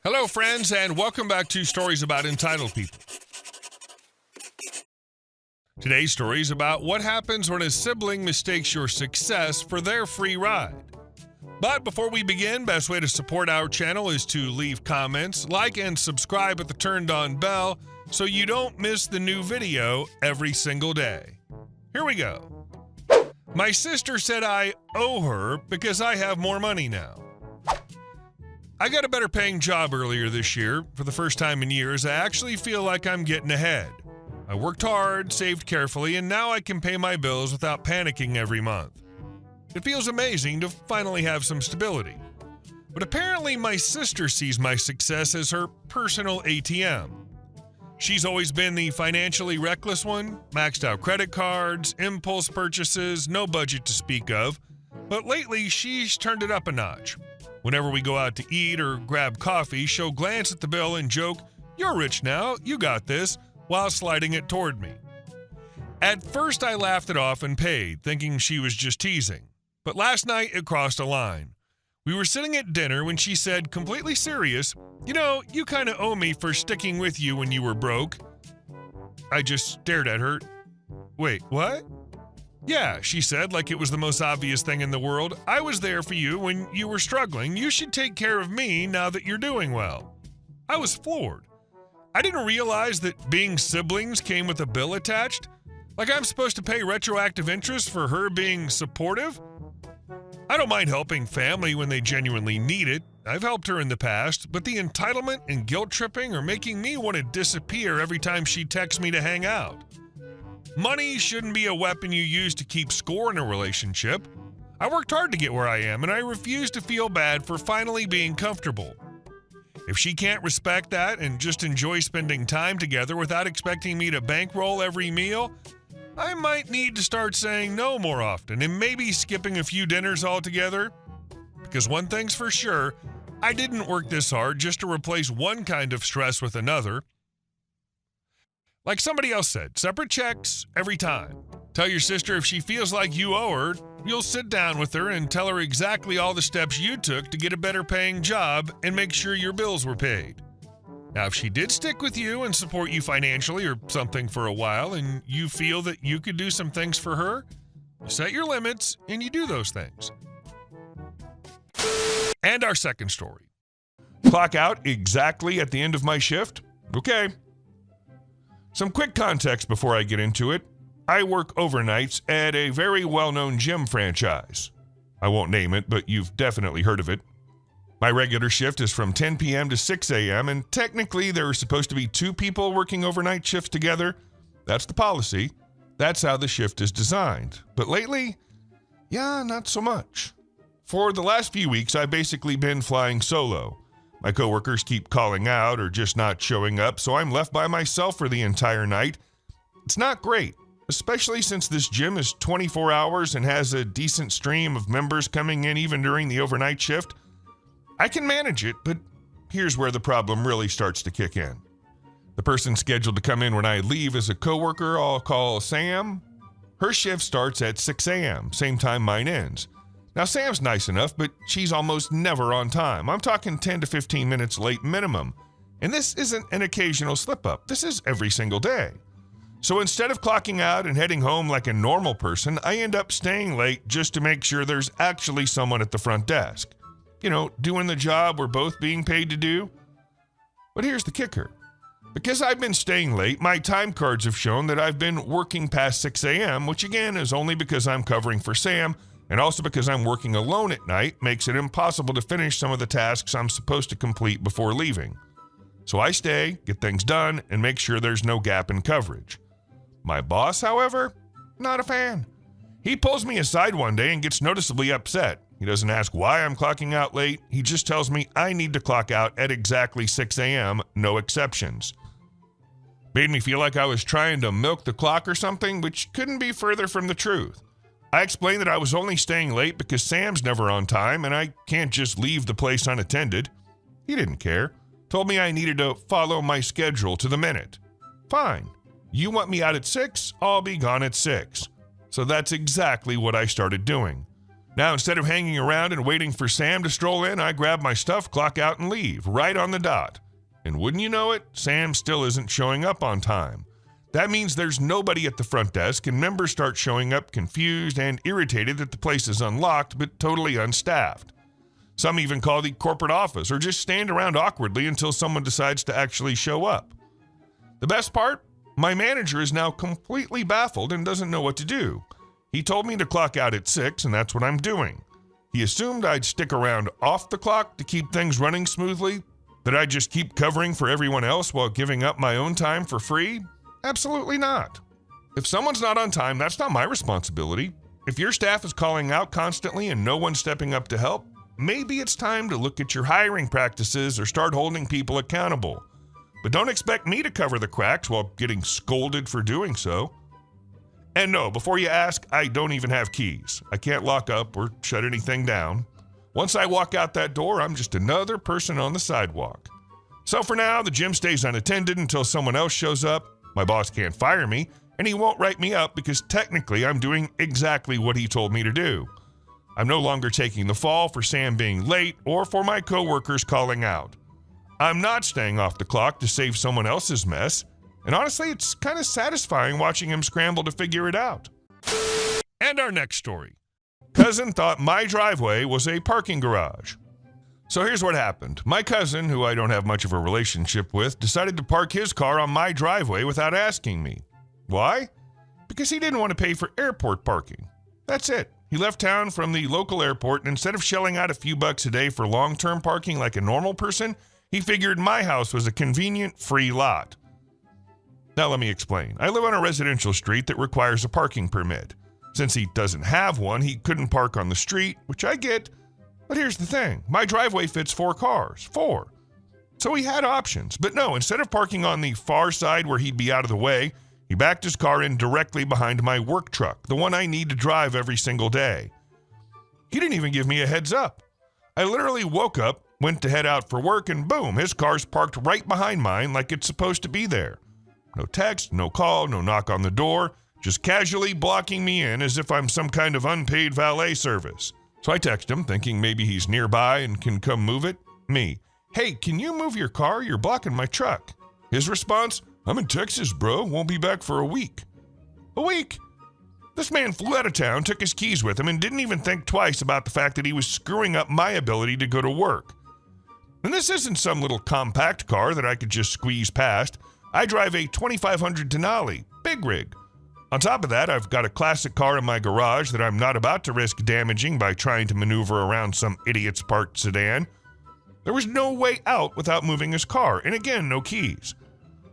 Hello, friends, and welcome back to Stories About Entitled People. Today's story is about what happens when a sibling mistakes your success for their free ride. But before we begin, best way to support our channel is to leave comments, like, and subscribe at the turned-on bell so you don't miss the new video every single day. Here we go. My sister said I owe her because I have more money now. I got a better paying job earlier this year. For the first time in years, I actually feel like I'm getting ahead. I worked hard, saved carefully, and now I can pay my bills without panicking every month. It feels amazing to finally have some stability. But apparently my sister sees my success as her personal ATM. She's always been the financially reckless one, maxed out credit cards, impulse purchases, no budget to speak of. But lately, she's turned it up a notch. Whenever we go out to eat or grab coffee, she'll glance at the bill and joke, "You're rich now, you got this," while sliding it toward me. At first, I laughed it off and paid, thinking she was just teasing. But last night, it crossed a line. We were sitting at dinner when she said, completely serious, "You know, you kind of owe me for sticking with you when you were broke." I just stared at her. "Wait, what?" "Yeah," she said, like it was the most obvious thing in the world. "I was there for you when you were struggling. You should take care of me now that you're doing well." I was floored. I didn't realize that being siblings came with a bill attached. Like I'm supposed to pay retroactive interest for her being supportive? I don't mind helping family when they genuinely need it. I've helped her in the past, but the entitlement and guilt tripping are making me want to disappear every time she texts me to hang out. Money shouldn't be a weapon you use to keep score in a relationship. I worked hard to get where I am, and I refuse to feel bad for finally being comfortable. If she can't respect that and just enjoy spending time together without expecting me to bankroll every meal, I might need to start saying no more often and maybe skipping a few dinners altogether. Because one thing's for sure, I didn't work this hard just to replace one kind of stress with another. Like somebody else said, separate checks every time. Tell your sister if she feels like you owe her, you'll sit down with her and tell her exactly all the steps you took to get a better paying job and make sure your bills were paid. Now, if she did stick with you and support you financially or something for a while and you feel that you could do some things for her, you set your limits and you do those things. And our second story. Clock out exactly at the end of my shift? Okay. Some quick context before I get into it. I work overnights at a very well-known gym franchise. I won't name it, but you've definitely heard of it. My regular shift is from 10 p.m. to 6 a.m., and technically there are supposed to be 2 people working overnight shifts together. That's the policy. That's how the shift is designed. But lately, not so much. For the last few weeks, I've basically been flying solo. My coworkers keep calling out or just not showing up, so I'm left by myself for the entire night. It's not great, especially since this gym is 24 hours and has a decent stream of members coming in even during the overnight shift. I can manage it, but here's where the problem really starts to kick in. The person scheduled to come in when I leave is a coworker I'll call Sam. Her shift starts at 6 a.m., same time mine ends. Now, Sam's nice enough, but she's almost never on time. I'm talking 10 to 15 minutes late minimum. And this isn't an occasional slip-up. This is every single day. So instead of clocking out and heading home like a normal person, I end up staying late just to make sure there's actually someone at the front desk. You know, doing the job we're both being paid to do. But here's the kicker. Because I've been staying late, my time cards have shown that I've been working past 6 a.m., which again is only because I'm covering for Sam, and also because I'm working alone at night makes it impossible to finish some of the tasks I'm supposed to complete before leaving. So I stay, get things done, and make sure there's no gap in coverage. My boss, however, not a fan. He pulls me aside one day and gets noticeably upset. He doesn't ask why I'm clocking out late. He just tells me I need to clock out at exactly 6 a.m., no exceptions. Made me feel like I was trying to milk the clock or something, which couldn't be further from the truth. I explained that I was only staying late because Sam's never on time and I can't just leave the place unattended. He didn't care. Told me I needed to follow my schedule to the minute. Fine. You want me out at 6? I'll be gone at 6. So that's exactly what I started doing. Now, instead of hanging around and waiting for Sam to stroll in, I grab my stuff, clock out, and leave, right on the dot. And wouldn't you know it, Sam still isn't showing up on time. That means there's nobody at the front desk, and members start showing up confused and irritated that the place is unlocked but totally unstaffed. Some even call the corporate office or just stand around awkwardly until someone decides to actually show up. The best part? My manager is now completely baffled and doesn't know what to do. He told me to clock out at 6, and that's what I'm doing. He assumed I'd stick around off the clock to keep things running smoothly, that I'd just keep covering for everyone else while giving up my own time for free? Absolutely not. If someone's not on time, that's not my responsibility. If your staff is calling out constantly and no one's stepping up to help, maybe it's time to look at your hiring practices or start holding people accountable. But don't expect me to cover the cracks while getting scolded for doing so. And no, before you ask, I don't even have keys. I can't lock up or shut anything down. Once I walk out that door, I'm just another person on the sidewalk. So for now, the gym stays unattended until someone else shows up. My boss can't fire me, and he won't write me up because technically I'm doing exactly what he told me to do. I'm no longer taking the fall for Sam being late or for my coworkers calling out. I'm not staying off the clock to save someone else's mess. And honestly, it's kind of satisfying watching him scramble to figure it out. And our next story. Cousin thought my driveway was a parking garage. So here's what happened. My cousin, who I don't have much of a relationship with, decided to park his car on my driveway without asking me. Why? Because he didn't want to pay for airport parking. That's it. He left town from the local airport, and instead of shelling out a few bucks a day for long-term parking like a normal person, he figured my house was a convenient, free lot. Now let me explain. I live on a residential street that requires a parking permit. Since he doesn't have one, he couldn't park on the street, which I get. But here's the thing. My driveway fits 4 cars. 4. So he had options. But no, instead of parking on the far side where he'd be out of the way, he backed his car in directly behind my work truck, the one I need to drive every single day. He didn't even give me a heads up. I literally woke up, went to head out for work, and boom, his car's parked right behind mine like it's supposed to be there. No text, no call, no knock on the door, just casually blocking me in as if I'm some kind of unpaid valet service. So I text him, thinking maybe he's nearby and can come move it. Me, hey, can you move your car? You're blocking my truck. His response, I'm in Texas, bro. Won't be back for a week. A week? This man flew out of town, took his keys with him, and didn't even think twice about the fact that he was screwing up my ability to go to work. And this isn't some little compact car that I could just squeeze past. I drive a 2500 Denali, big rig. On top of that, I've got a classic car in my garage that I'm not about to risk damaging by trying to maneuver around some idiot's parked sedan. There was no way out without moving his car, and again, no keys.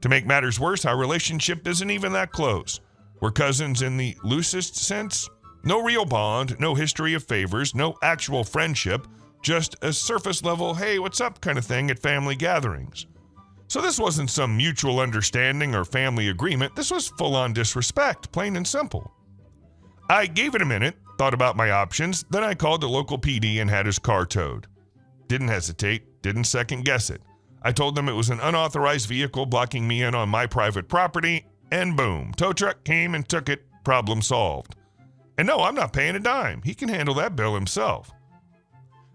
To make matters worse, our relationship isn't even that close. We're cousins in the loosest sense. No real bond, no history of favors, no actual friendship, just a surface level, hey, what's up kind of thing at family gatherings. So this wasn't some mutual understanding or family agreement. This was full-on disrespect, plain and simple. I gave it a minute, thought about my options, then I called the local PD and had his car towed. Didn't hesitate, didn't second guess it. I told them it was an unauthorized vehicle blocking me in on my private property, and boom, tow truck came and took it, problem solved. And no, I'm not paying a dime. He can handle that bill himself.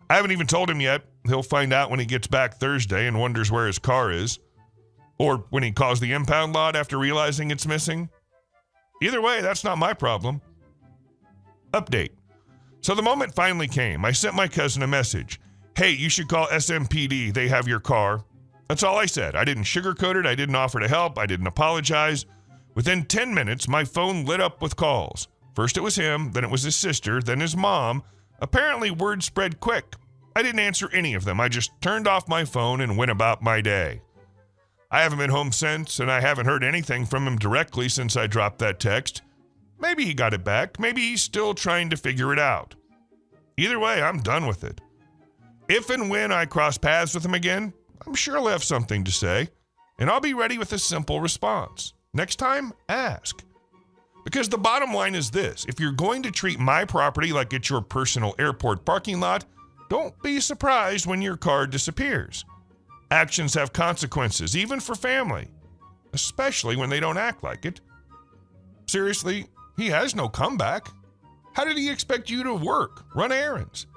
I haven't even told him yet. He'll find out when he gets back Thursday and wonders where his car is. Or when he calls the impound lot after realizing it's missing. Either way, that's not my problem. Update. So the moment finally came. I sent my cousin a message. Hey, you should call SMPD. They have your car. That's all I said. I didn't sugarcoat it. I didn't offer to help. I didn't apologize. Within 10 minutes, my phone lit up with calls. First it was him, then it was his sister, then his mom. Apparently, word spread quick. I didn't answer any of them. I just turned off my phone and went about my day. I haven't been home since, and I haven't heard anything from him directly since I dropped that text. Maybe he got it back. Maybe he's still trying to figure it out. Either way, I'm done with it. If and when I cross paths with him again, I'm sure he'll have something to say, and I'll be ready with a simple response. Next time, ask. Because the bottom line is this. If you're going to treat my property like it's your personal airport parking lot, don't be surprised when your car disappears. Actions have consequences, even for family, especially when they don't act like it. Seriously, he has no comeback. How did he expect you to work, run errands?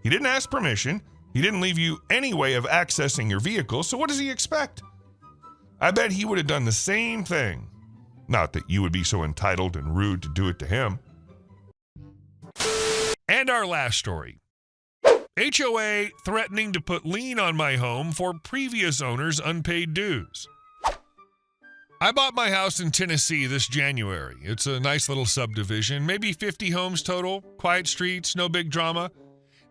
He didn't ask permission. He didn't leave you any way of accessing your vehicle, so what does he expect? I bet he would have done the same thing. Not that you would be so entitled and rude to do it to him. And our last story. HOA threatening to put lien on my home for previous owner's unpaid dues. I bought my house in Tennessee this January. It's a nice little subdivision, maybe 50 homes total, quiet streets, no big drama.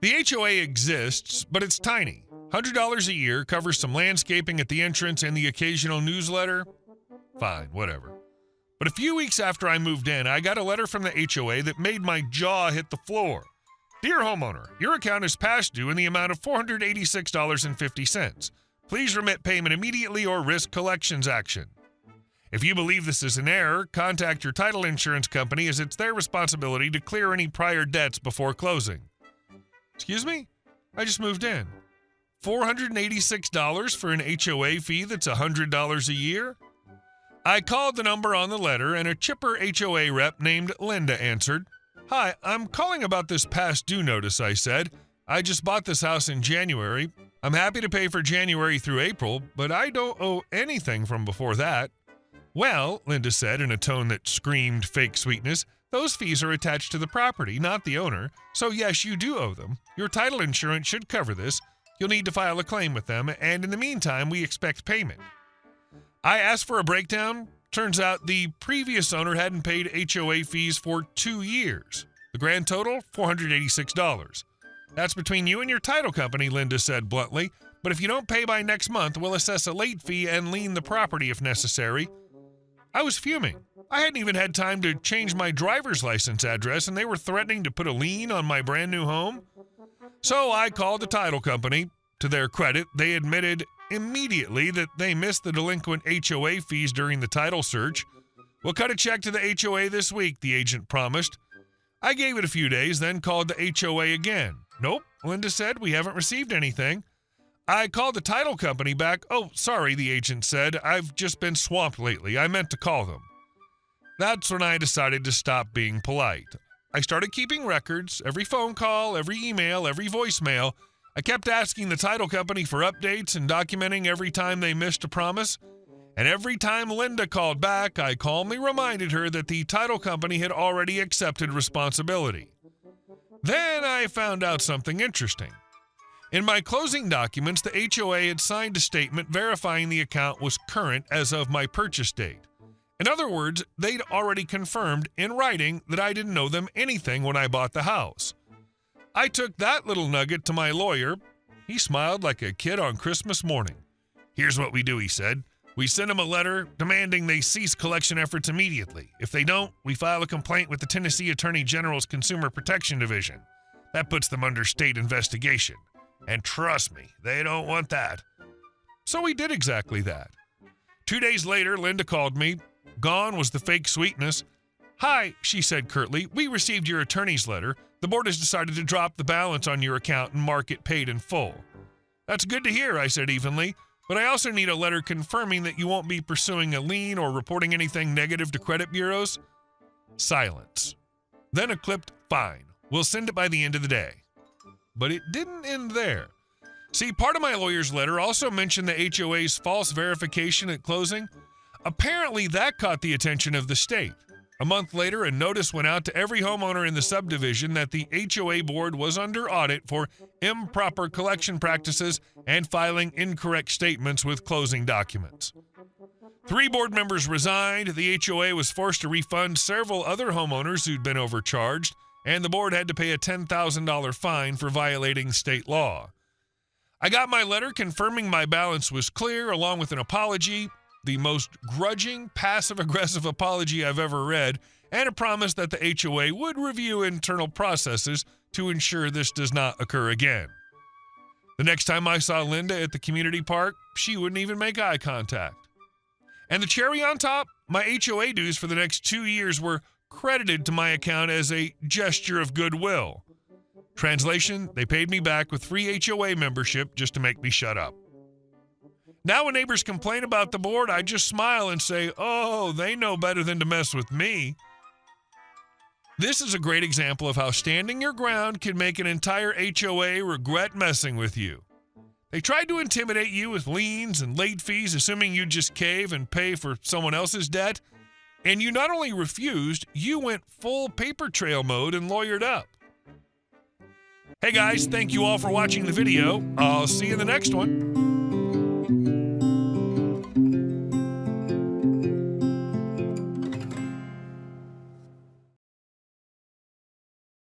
The HOA exists, but it's tiny. $100 a year, covers some landscaping at the entrance and the occasional newsletter. Fine, whatever. But a few weeks after I moved in, I got a letter from the HOA that made my jaw hit the floor. Dear homeowner, your account is past due in the amount of $486.50. Please remit payment immediately or risk collections action. If you believe this is an error, contact your title insurance company as it's their responsibility to clear any prior debts before closing. Excuse me? I just moved in. $486 for an HOA fee that's $100 a year? I called the number on the letter and a chipper HOA rep named Linda answered. Hi, I'm calling about this past due notice, I said. I just bought this house in January. I'm happy to pay for January through April, but I don't owe anything from before that. Well, Linda said in a tone that screamed fake sweetness, those fees are attached to the property, not the owner. So yes, you do owe them. Your title insurance should cover this. You'll need to file a claim with them, and in the meantime, we expect payment. I asked for a breakdown. Turns out the previous owner hadn't paid HOA fees for 2 years. The grand total, $486. That's between you and your title company, Linda said bluntly. But if you don't pay by next month, we'll assess a late fee and lien the property if necessary. I was fuming. I hadn't even had time to change my driver's license address, and they were threatening to put a lien on my brand new home. So I called the title company. To their credit, they admitted immediately that they missed the delinquent HOA fees during the title search. We'll cut a check to the HOA this week, the agent promised. I gave it a few days, then called the HOA again. Nope, Linda said, we haven't received anything. I called the title company back. Oh, sorry, the agent said. I've just been swamped lately. I meant to call them. That's when I decided to stop being polite. I started keeping records, every phone call, every email, every voicemail. I kept asking the title company for updates and documenting every time they missed a promise. And every time Linda called back, I calmly reminded her that the title company had already accepted responsibility. Then I found out something interesting. In my closing documents, the HOA had signed a statement verifying the account was current as of my purchase date. In other words, they'd already confirmed in writing that I didn't owe them anything when I bought the house. I took that little nugget to my lawyer. He smiled like a kid on Christmas morning. Here's what we do, he said. We send them a letter demanding they cease collection efforts immediately. If they don't, we file a complaint with the Tennessee Attorney General's Consumer Protection Division. That puts them under state investigation. And trust me, they don't want that. So we did exactly that. 2 days later, Linda called me. Gone was the fake sweetness. Hi, she said curtly. We received your attorney's letter. The board has decided to drop the balance on your account and mark it paid in full. That's good to hear, I said evenly. But I also need a letter confirming that you won't be pursuing a lien or reporting anything negative to credit bureaus. Silence. Then a clipped, fine. We'll send it by the end of the day. But it didn't end there. See, part of my lawyer's letter also mentioned the HOA's false verification at closing. Apparently, that caught the attention of the state. A month later, a notice went out to every homeowner in the subdivision that the HOA board was under audit for improper collection practices and filing incorrect statements with closing documents. 3 board members resigned, the HOA was forced to refund several other homeowners who'd been overcharged, and the board had to pay a $10,000 fine for violating state law. I got my letter confirming my balance was clear, along with an apology, the most grudging, passive-aggressive apology I've ever read, and a promise that the HOA would review internal processes to ensure this does not occur again. The next time I saw Linda at the community park, she wouldn't even make eye contact. And the cherry on top, my HOA dues for the next 2 years were credited to my account as a gesture of goodwill. Translation, they paid me back with free HOA membership just to make me shut up. Now when neighbors complain about the board, I just smile and say, oh, they know better than to mess with me. This is a great example of how standing your ground can make an entire HOA regret messing with you. They tried to intimidate you with liens and late fees, assuming you'd just cave and pay for someone else's debt. And you not only refused, you went full paper trail mode and lawyered up. Hey guys, thank you all for watching the video. I'll see you in the next one.